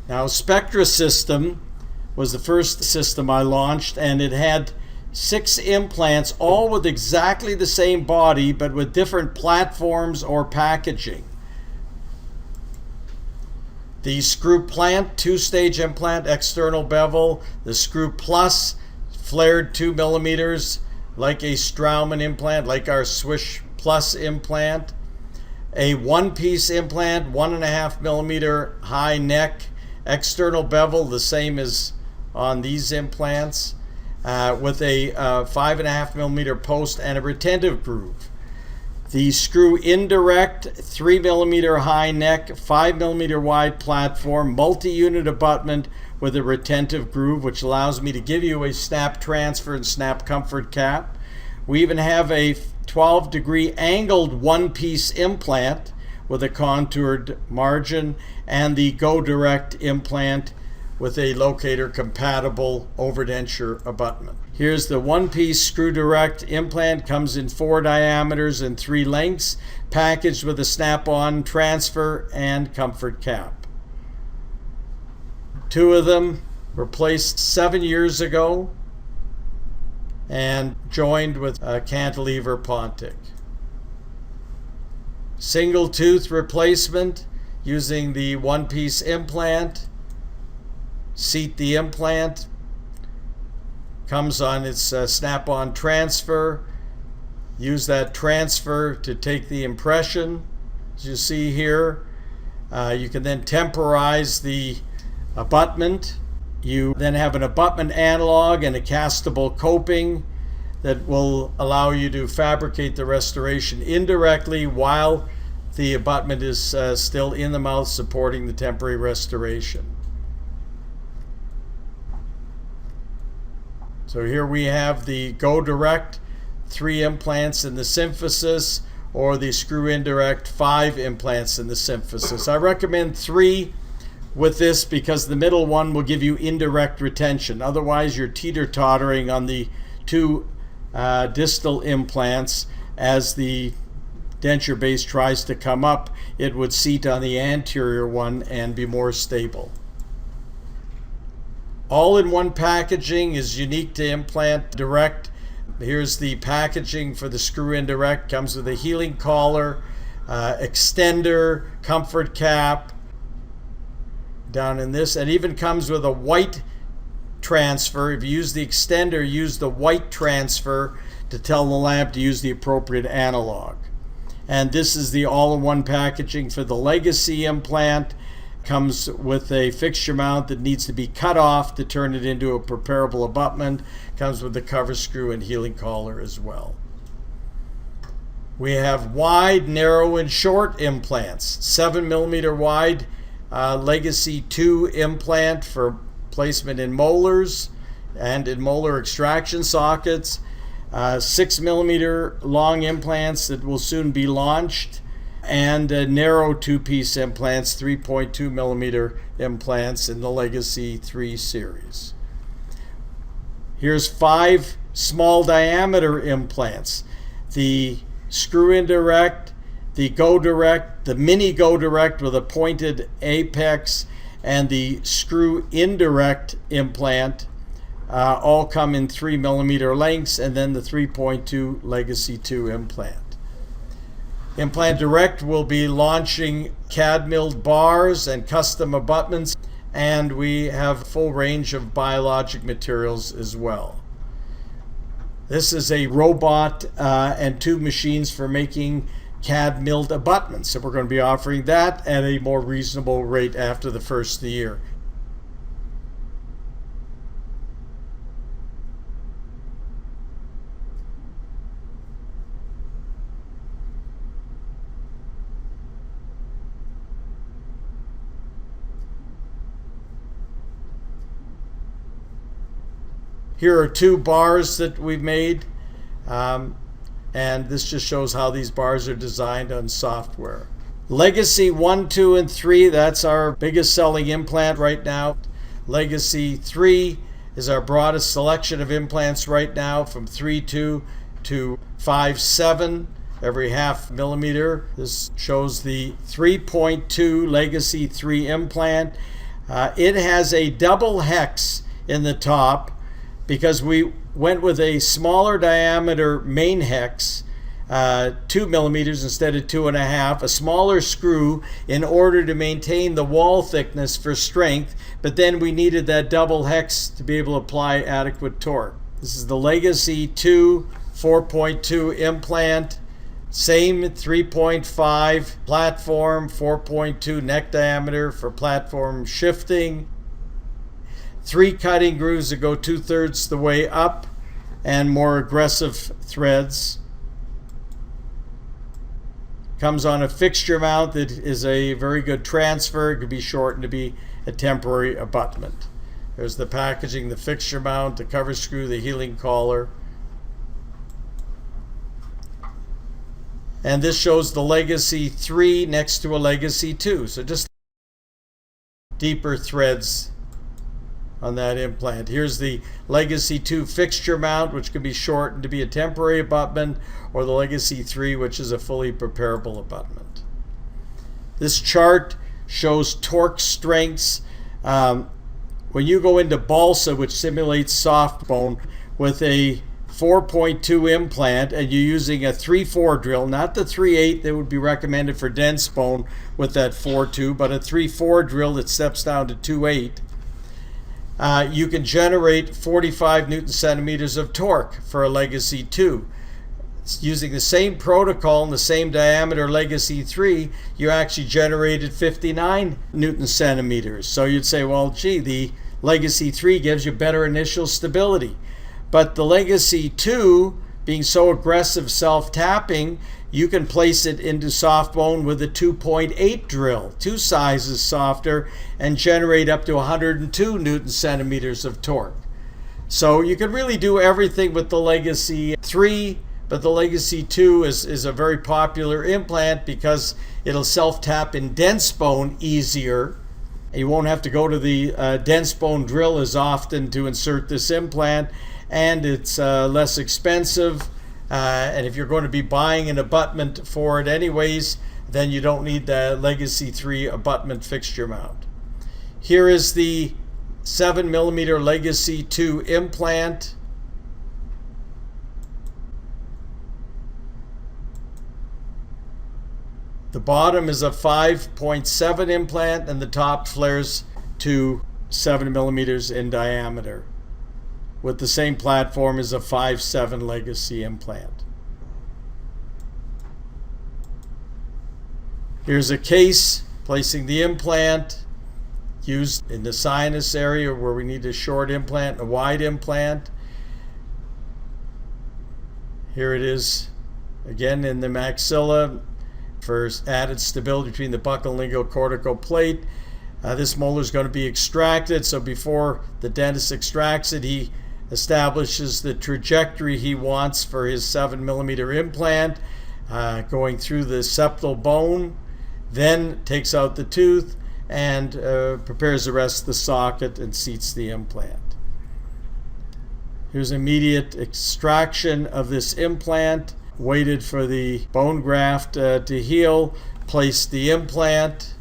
Now, Spectra-System was the first system I launched, and it had 6 implants, all with exactly the same body, but with different platforms or packaging. The Screw Plant 2-stage implant, external bevel. The Screw Plus, flared 2 millimeters, like a Straumann implant, like our Swish Plus implant. A 1-piece implant, 1.5 millimeter high neck, external bevel, the same as on these implants, with a 5.5 millimeter post and a retentive groove. The ScrewDirect 3 millimeter high neck, 5 millimeter wide platform, multi-unit abutment with a retentive groove, which allows me to give you a snap transfer and snap comfort cap. We even have a 12-degree angled 1-piece implant with a contoured margin, and the GoDirect implant with a locator compatible overdenture abutment. Here's the 1-piece ScrewDirect implant, comes in 4 diameters and 3 lengths, packaged with a snap-on transfer and comfort cap. 2 of them were placed 7 years ago and joined with a cantilever pontic. Single tooth replacement using the 1-piece implant. Seat the implant, comes on its snap-on transfer. Use that transfer to take the impression, as you see here. You can then temporize the abutment. You then have an abutment analog and a castable coping that will allow you to fabricate the restoration indirectly while the abutment is still in the mouth, supporting the temporary restoration. So here we have the GoDirect 3 implants in the symphysis, or the ScrewDirect 5 implants in the symphysis. I recommend 3 with this because the middle one will give you indirect retention. Otherwise, you're teeter-tottering on the 2 distal implants. As the denture base tries to come up, it would seat on the anterior one and be more stable. All-in-one packaging is unique to Implant Direct. Here's the packaging for the ScrewDirect. Comes with a healing collar, extender, comfort cap down in this, and even comes with a white transfer. If you use the extender, use the white transfer to tell the lamp to use the appropriate analog. And this is the all-in-one packaging for the Legacy implant. Comes with a fixture mount that needs to be cut off to turn it into a preparable abutment. Comes with the cover screw and healing collar as well. We have wide, narrow, and short implants. 7 millimeter wide Legacy 2 implant for placement in molars and in molar extraction sockets. 6 millimeter long implants that will soon be launched, and narrow 2-piece implants, 3.2 millimeter implants in the Legacy 3 series. Here's 5 small diameter implants. The ScrewDirect, the GoDirect, the mini GoDirect with a pointed apex, and the ScrewDirect implant all come in 3 millimeter lengths, and then the 3.2 Legacy 2 implant. Implant Direct will be launching CAD milled bars and custom abutments, and we have a full range of biologic materials as well. This is a robot and 2 machines for making CAD milled abutments, so we're going to be offering that at a more reasonable rate after the first of the year. Here are 2 bars that we've made, and this just shows how these bars are designed on software. Legacy 1, 2, and 3, that's our biggest selling implant right now. Legacy 3 is our broadest selection of implants right now, from 3.2 to 5.7, every 0.5 millimeter. This shows the 3.2 Legacy 3 implant. It has a double hex in the top because we went with a smaller diameter main hex, 2 millimeters instead of 2.5, a smaller screw in order to maintain the wall thickness for strength, but then we needed that double hex to be able to apply adequate torque. This is the Legacy 2 4.2 implant, same 3.5 platform, 4.2 neck diameter for platform shifting, 3 cutting grooves that go 2/3 the way up, and more aggressive threads. Comes on a fixture mount that is a very good transfer. It could be shortened to be a temporary abutment. There's the packaging, the fixture mount, the cover screw, the healing collar. And this shows the Legacy 3 next to a Legacy 2. So just deeper threads on that implant. Here's the Legacy 2 fixture mount, which can be shortened to be a temporary abutment, or the Legacy 3, which is a fully preparable abutment. This chart shows torque strengths. When you go into balsa, which simulates soft bone, with a 4.2 implant and you're using a 3/4 drill, not the 3/8 that would be recommended for dense bone with that 4.2, but a 3/4 drill that steps down to 2/8, you can generate 45 Newton centimeters of torque for a Legacy 2. Using the same protocol and the same diameter Legacy 3, you actually generated 59 Newton centimeters. So you'd say, well, gee, the Legacy 3 gives you better initial stability. But the Legacy 2, being so aggressive self-tapping, you can place it into soft bone with a 2.8 drill, 2 sizes softer, and generate up to 102 Newton centimeters of torque. So you can really do everything with the Legacy 3, but the Legacy 2 is a very popular implant because it'll self-tap in dense bone easier. You won't have to go to the dense bone drill as often to insert this implant, and it's less expensive. And if you're going to be buying an abutment for it anyways, then you don't need the Legacy 3 abutment fixture mount. Here is the 7mm Legacy 2 implant. The bottom is a 5.7 implant and the top flares to 7mm in diameter, with the same platform as a 5.7 Legacy implant. Here's a case placing the implant, used in the sinus area where we need a short implant and a wide implant. Here it is again in the maxilla for added stability between the buccal and linguocortical plate. This molar is going to be extracted, so before the dentist extracts it, he establishes the trajectory he wants for his 7mm implant, going through the septal bone, then takes out the tooth and prepares the rest of the socket and seats the implant. Here's immediate extraction of this implant. Waited for the bone graft to heal, placed the implant.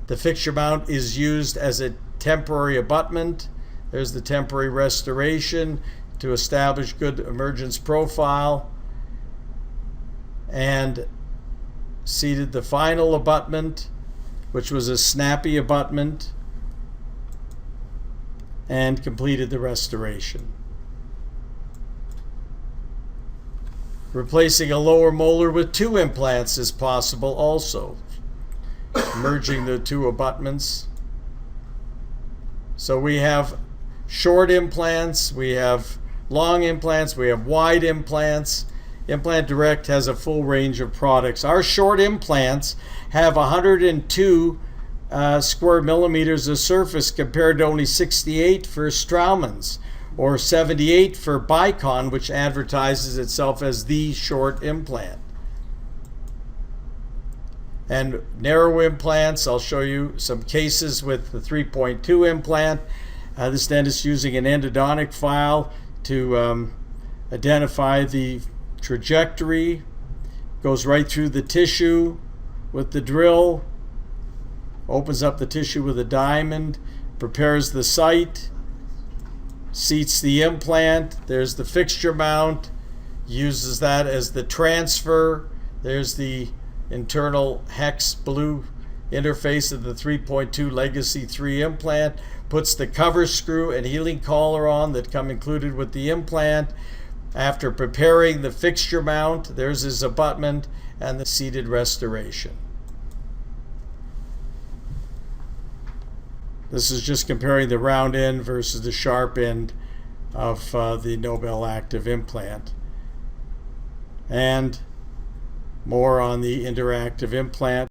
The fixture mount is used as a temporary abutment. There's the temporary restoration to establish good emergence profile, and seated the final abutment, which was a snappy abutment, and completed the restoration. Replacing a lower molar with 2 implants is possible also, merging the 2 abutments. So we have short implants, we have long implants, we have wide implants. Implant Direct has a full range of products. Our short implants have 102 square millimeters of surface compared to only 68 for Straumann's, or 78 for Bicon, which advertises itself as the short implant. And narrow implants, I'll show you some cases with the 3.2 implant. This dentist using an endodontic file to identify the trajectory, goes right through the tissue with the drill, opens up the tissue with a diamond, prepares the site, seats the implant. There's the fixture mount, uses that as the transfer. There's the internal hex blue interface of the 3.2 Legacy 3 implant, puts the cover screw and healing collar on that come included with the implant. After preparing the fixture mount, there's his abutment and the seated restoration. This is just comparing the round end versus the sharp end of the Nobel Active implant. And more on the interactive implant.